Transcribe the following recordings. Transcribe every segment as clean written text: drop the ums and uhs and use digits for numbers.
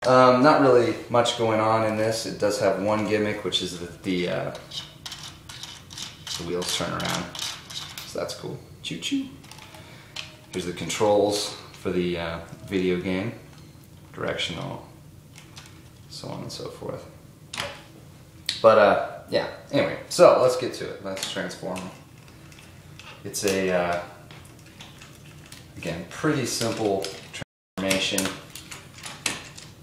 Not really much going on in this. It does have one gimmick, which is that the wheels turn around, so that's cool. Choo choo. Here's the controls for the video game, directional, so on and so forth. But yeah, anyway, so let's get to it. Let's transform. It's a, again, pretty simple transformation.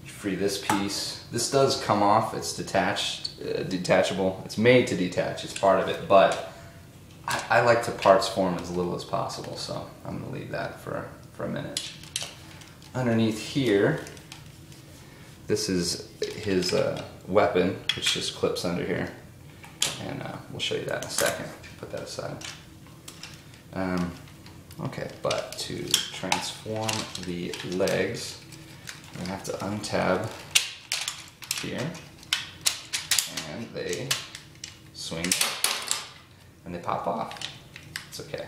You free this piece. This does come off. It's detachable. It's made to detach. It's part of it, but I like to parts form as little as possible, so I'm going to leave that for a minute. Underneath here, this is his weapon, which just clips under here, and we'll show you that in a second. Put that aside. Okay, but to transform the legs, I'm gonna have to untab here, and they swing and they pop off. It's okay.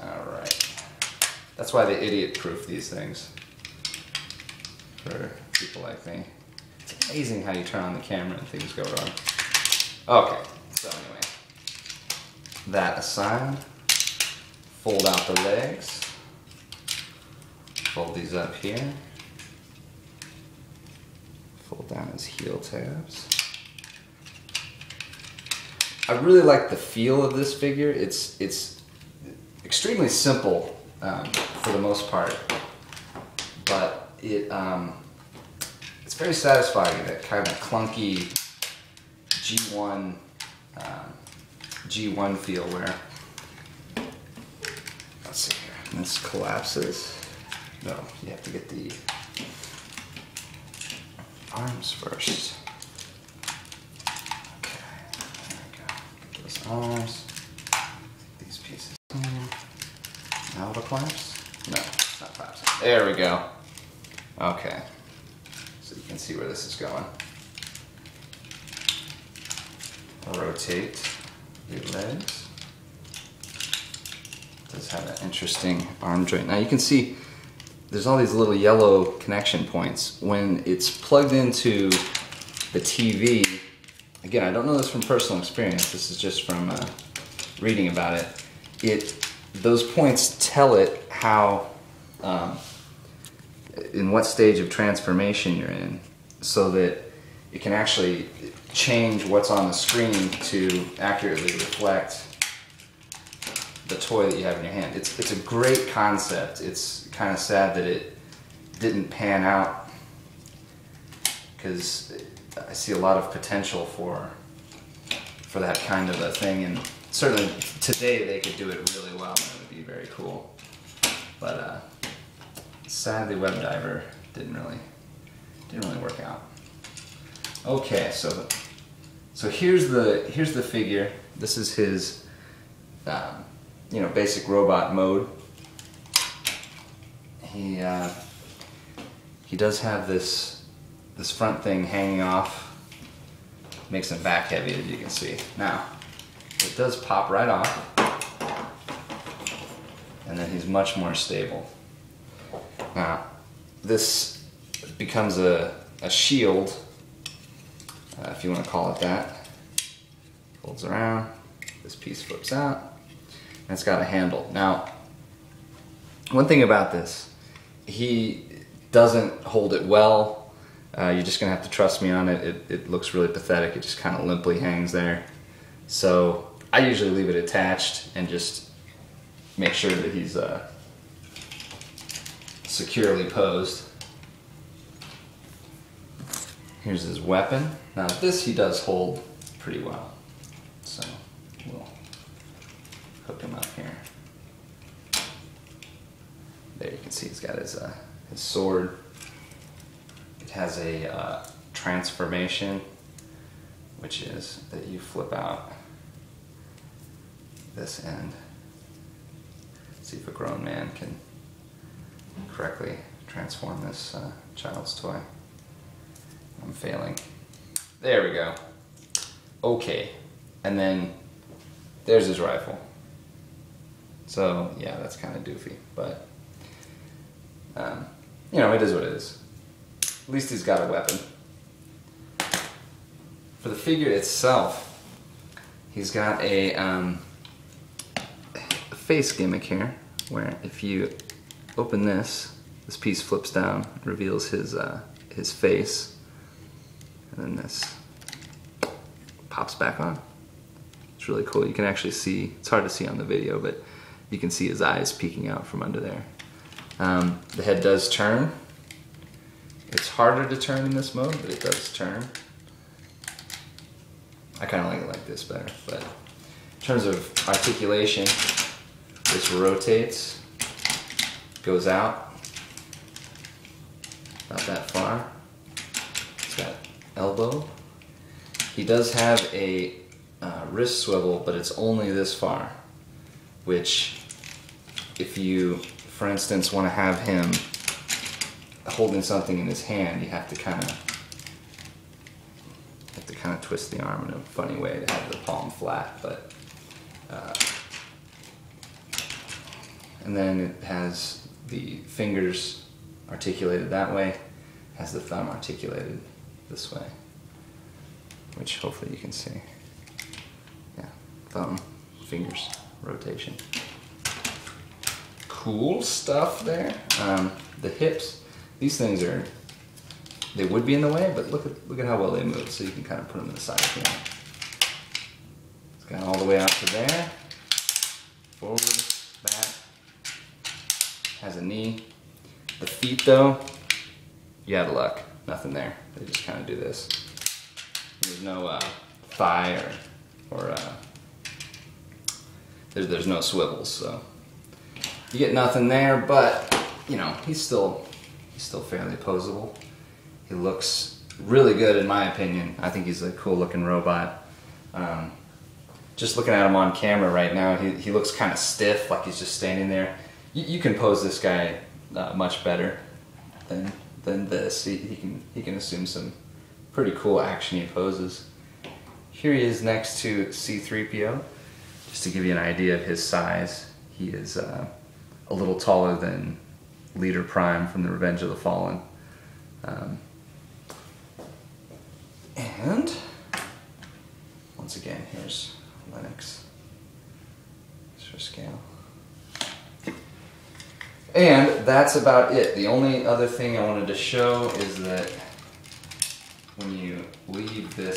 Alright. That's why they idiot-proof these things for people like me. It's amazing how you turn on the camera and things go wrong. Okay, so anyway, that aside, fold out the legs, fold these up here, fold down his heel tabs. I really like the feel of this figure. It's extremely simple for the most part, but it's very satisfying. That kind of clunky G1 feel where, let's see here, this collapses. No, you have to get the arms first. Okay, there we go. Get those arms, these pieces in. Now it'll collapse? No, it's not collapsing. There we go. Okay, so you can see where this is going. I'll rotate the legs. It does have an interesting arm joint. Now you can see there's all these little yellow connection points. When it's plugged into the TV, again, I don't know this from personal experience, this is just from reading about it. Those points tell it how, in what stage of transformation you're in, so that it can actually change what's on the screen to accurately reflect the toy that you have in your hand. It's a great concept. It's kind of sad that it didn't pan out, because I see a lot of potential for that kind of a thing, and certainly today they could do it really well. It would be very cool. But sadly, Webdiver didn't really work out. Okay, so here's the figure. This is his basic robot mode. He does have this front thing hanging off. Makes him back heavy, as you can see. Now, it does pop right off, and then he's much more stable. Now, this becomes a shield, if you want to call it that. Folds around, this piece flips out, and it's got a handle. Now, one thing about this, he doesn't hold it well. You're just going to have to trust me on it. It looks really pathetic. It just kind of limply hangs there. So I usually leave it attached and just make sure that he's securely posed. Here's his weapon. Now this he does hold pretty well. So we'll hook him up here. There you can see he's got his sword. It has a transformation, which is that you flip out this end. See if a grown man can correctly transform this child's toy. I'm failing. There we go. Okay, and then there's his rifle. So yeah, that's kind of doofy, but it is what it is. At least he's got a weapon. For the figure itself, he's got a face gimmick here, where if you open this piece flips down, reveals his face, and then this pops back on. It's really cool. You can actually see, it's hard to see on the video, but you can see his eyes peeking out from under there. The head does turn. It's harder to turn in this mode, but it does turn. I kind of like it like this better, but in terms of articulation, this rotates, goes out about that far. It's got elbow. He does have a wrist swivel, but it's only this far, which if you, for instance, want to have him holding something in his hand, you have to kind of twist the arm in a funny way to have the palm flat, but and then it has the fingers articulated that way, has the thumb articulated this way, which hopefully you can see. Yeah, thumb, fingers, rotation. Cool stuff there. The hips, these things are, they would be in the way, but look at how well they move, so you can kind of put them in the side here. It's gone all the way out to there. Forward, back. Has a knee. The feet though, you had luck. Nothing there. They just kind of do this. There's no thigh or there's no swivels, so you get nothing there. But you know, he's still fairly posable. He looks really good in my opinion. I think he's a cool looking robot. Just looking at him on camera right now, he looks kind of stiff, like he's just standing there. You can pose this guy much better than this. He can assume some pretty cool actiony poses. Here he is next to C-3PO. Just to give you an idea of his size, he is a little taller than Leader Prime from the Revenge of the Fallen. And once again, here's Linux. Just for scale. And that's about it. The only other thing I wanted to show is that when you leave the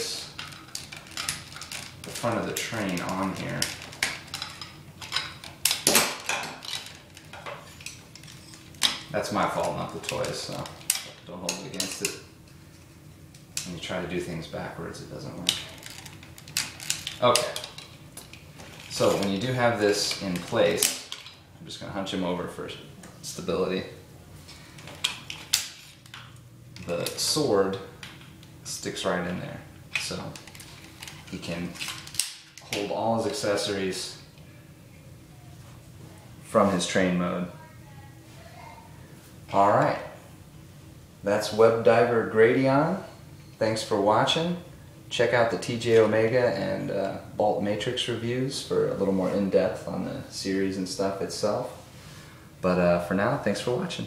front of the train on here, that's my fault, not the toys, so don't hold it against it. When you try to do things backwards, it doesn't work. Okay, so when you do have this in place, I'm just going to hunch him over for stability. The sword sticks right in there, so he can hold all his accessories from his train mode. Alright, that's Webdiver Gradion. Thanks for watching. Check out the TJ Omega and Bolt Matrix reviews for a little more in-depth on the series and stuff itself. But for now, thanks for watching.